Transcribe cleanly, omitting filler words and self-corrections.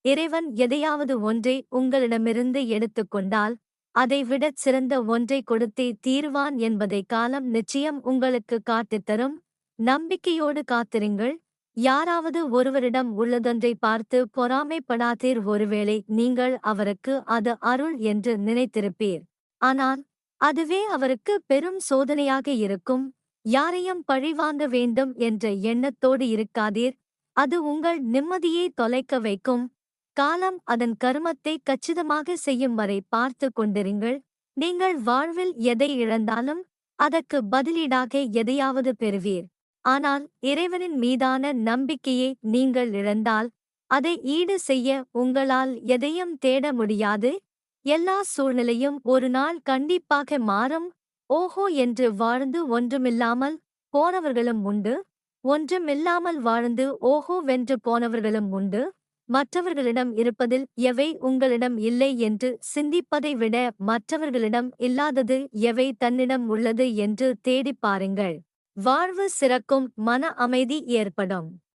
இறைவன் எதையாவது ஒன்றை உங்களிடமிருந்து எடுத்துக்கொண்டால், அதைவிடச் சிறந்த ஒன்றை கொடுத்தே தீருவான் என்பதை காலம் நிச்சயம் உங்களுக்கு காட்டித்தரும். நம்பிக்கையோடு காத்திருங்கள். யாராவது ஒருவரிடம் உள்ளதொன்றை பார்த்து பொறாமைப்படாதீர். ஒருவேளை நீங்கள் அவருக்கு அது அருள் என்று நினைத்திருப்பீர். ஆனால் அதுவே அவருக்கு பெரும் சோதனையாக இருக்கும். யாரையும் பழிவாங்க வேண்டும் என்ற எண்ணத்தோடு இருக்காதீர். அது உங்கள் நிம்மதியை தொலைக்க வைக்கும். காலம் அதன் கருமத்தை கச்சிதமாக செய்யும் வரை பார்த்து கொண்டிருங்கள். நீங்கள் வாழ்வில் எதை இழந்தாலும் அதற்கு பதிலீடாக எதையாவது பெறுவீர். ஆனால் இறைவனின் மீதான நம்பிக்கையை நீங்கள் இழந்தால் அதை ஈடு செய்ய உங்களால் எதையும் தேட முடியாது. எல்லா சூழ்நிலையும் ஒரு நாள் கண்டிப்பாக மாறும். ஓஹோ என்று வாழ்ந்து ஒன்றுமில்லாமல் போனவர்களும் உண்டு. ஒன்றுமில்லாமல் வாழ்ந்து ஓஹோ வென்று போனவர்களும் உண்டு. மற்றவர்களிடம் இருப்பதில் எவை உங்களிடம் இல்லை என்று சிந்திப்பதை விட மற்றவர்களிடம் இல்லாதது எவை தன்னிடம் உள்ளது என்று தேடிப் பாருங்கள். வாழ்வு சிறக்கும், மன அமைதி ஏற்படும்.